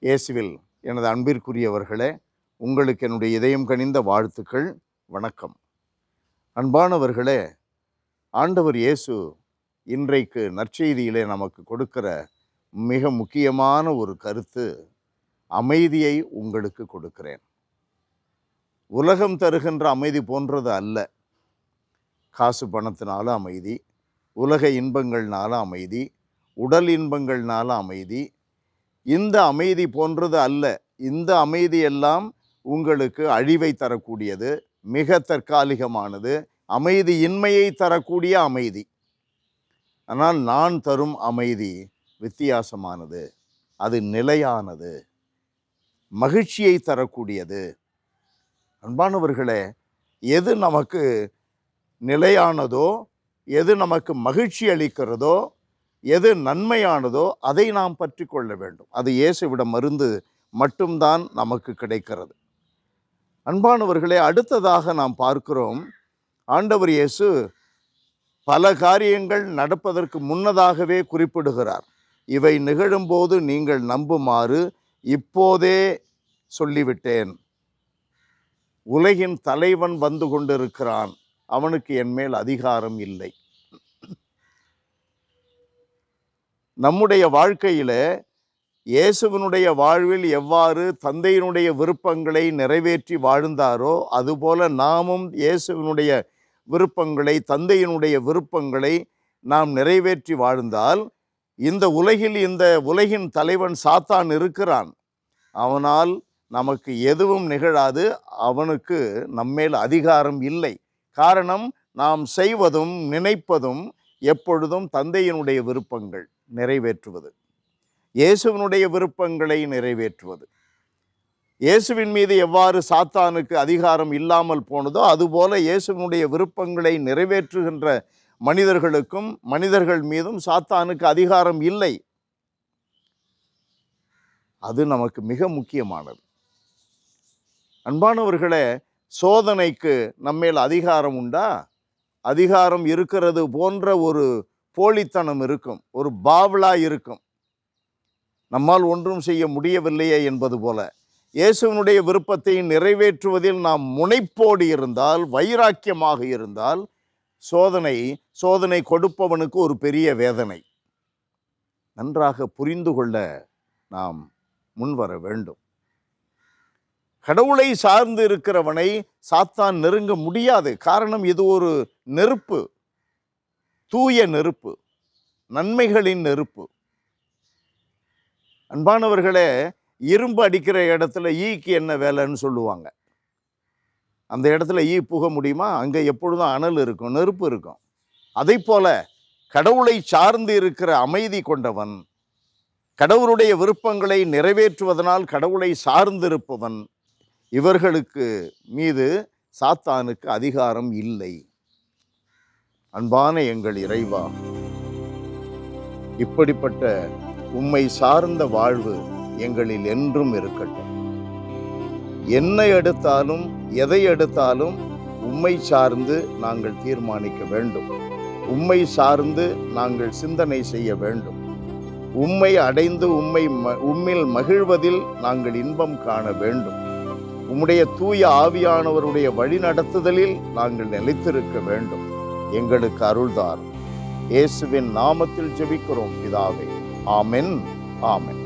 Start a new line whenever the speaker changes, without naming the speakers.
இயேசுவில் எனது அன்பிற்குரியவர்களே, உங்களுக்கு என்னுடைய இதயம் கனிந்த வாழ்த்துக்கள். வணக்கம். அன்பானவர்களே, ஆண்டவர் இயேசு இன்றைக்கு நற்செய்தியிலே நமக்கு கொடுக்கிற மிக முக்கியமான ஒரு கருத்து, அமைதியை உங்களுக்கு கொடுக்கிறேன். உலகம் தருகின்ற அமைதி போன்றது அல்ல. காசு பணத்தினால அமைதி, உலக இன்பங்கள்னால அமைதி, உடல் இன்பங்கள்னால அமைதி, இந்த அமைதி போன்றது அல்ல. இந்த அமைதியெல்லாம் உங்களுக்கு அழிவை தரக்கூடியது, மிக தற்காலிகமானது, அமைதியின்மையை தரக்கூடிய அமைதி. ஆனால் நான் தரும் அமைதி வித்தியாசமானது, அது நிலையானது, மகிழ்ச்சியை தரக்கூடியது. அன்பானவர்களே, எது நமக்கு நிலையானதோ, எது நமக்கு மகிழ்ச்சி அளிக்கிறதோ, எது நன்மையானதோ அதை நாம் பற்றி கொள்ள வேண்டும். அது இயேசுவிடமிருந்து மட்டும்தான் நமக்கு கிடைக்கிறது. அன்பானவர்களே, அடுத்ததாக நாம் பார்க்கிறோம், ஆண்டவர் இயேசு பல காரியங்கள் நடப்பதற்கு முன்னதாகவே குறிப்பிடுகிறார். இவை நிகழும்போது நீங்கள் நம்புமாறு இப்போதே சொல்லிவிட்டேன். உலகின் தலைவன் வந்து கொண்டிருக்கிறான், அவனுக்கு என் மேல் அதிகாரம் இல்லை. நம்முடைய வாழ்க்கையில் இயேசுவினுடைய வாழ்வில் எவ்வாறு தந்தையினுடைய விருப்பங்களை நிறைவேற்றி வாழ்ந்தாரோ, அதுபோல நாமும் இயேசுவினுடைய விருப்பங்களை, தந்தையினுடைய விருப்பங்களை நாம் நிறைவேற்றி வாழ்ந்தால், இந்த உலகின் தலைவன் சாத்தான் இருக்கிறான், அவனால் நமக்கு எதுவும் நிகழாது. அவனுக்கு நம்மேல் அதிகாரம் இல்லை. காரணம், நாம் செய்வதும் நினைப்பதும் எப்பொழுதும் தந்தையினுடைய விருப்பங்கள் நிறைவேற்றுவது, இயேசுவினுடைய விருப்பங்களை நிறைவேற்றுவது. இயேசுவின் மீது எவ்வாறு சாத்தானுக்கு அதிகாரம் இல்லாமல் போனதோ, அதுபோல இயேசுவினுடைய விருப்பங்களை நிறைவேற்றுகின்ற மனிதர்களுக்கும் மனிதர்கள் மீதும் சாத்தானுக்கு அதிகாரம் இல்லை. அது நமக்கு மிக முக்கியமானது. அன்பானவர்களே, சோதனைக்கு நம்மேல் அதிகாரம் உண்டா? அதிகாரம் இருக்கிறது போன்ற ஒரு போலித்தனம் இருக்கும், ஒரு பாவலா இருக்கும். நம்மால் ஒன்றும் செய்ய முடியவில்லையே என்பது போல. இயேசுவினுடைய விருப்பத்தை நிறைவேற்றுவதில் நாம் முனைப்போடு இருந்தால், வைராக்கியமாக இருந்தால், சோதனை கொடுப்பவனுக்கு ஒரு பெரிய வேதனை. நன்றாக புரிந்து கொள்ள நாம் முன்வர வேண்டும். கடவுளை சார்ந்து இருக்கிறவனை சாத்தான் நெருங்க முடியாது. காரணம், இது ஒரு நெருப்பு, தூய நெருப்பு, நன்மைகளின் நெருப்பு. அன்பானவர்களே, இரும்பு அடிக்கிற இடத்துல ஈக்கு என்ன வேலைன்னு சொல்லுவாங்க. அந்த இடத்துல ஈ புக முடியுமா? அங்கே எப்பொழுதும் அனல் இருக்கும், நெருப்பு இருக்கும். அதை போல கடவுளை சார்ந்து இருக்கிற அமைதி கொண்டவன், கடவுளுடைய விருப்பங்களை நிறைவேற்றுவதனால் கடவுளை சார்ந்திருப்பவன், இவர்களுக்கு மீது சாத்தானுக்கு அதிகாரம் இல்லை. அன்பான எங்கள் இறைவா, இப்படிப்பட்ட உம்மை சார்ந்த வாழ்வு எங்களில் என்றும் இருக்கட்டும். என்னை எடுத்தாலும் எதை எடுத்தாலும் உம்மை சார்ந்து நாங்கள் தீர்மானிக்க வேண்டும். உம்மை சார்ந்து நாங்கள் சிந்தனை செய்ய வேண்டும். உம்மை அடைந்து உம்மில் மகிழ்வதில் நாங்கள் இன்பம் காண வேண்டும். உம்முடைய தூய ஆவியானவருடைய வழிநடத்துதலில் நாங்கள் நிலைத்திருக்க வேண்டும். எங்களுக்கு அருள்தார். இயேசுவின் நாமத்தில் ஜெபிக்கிறோம் பிதாவே. ஆமென், ஆமென்.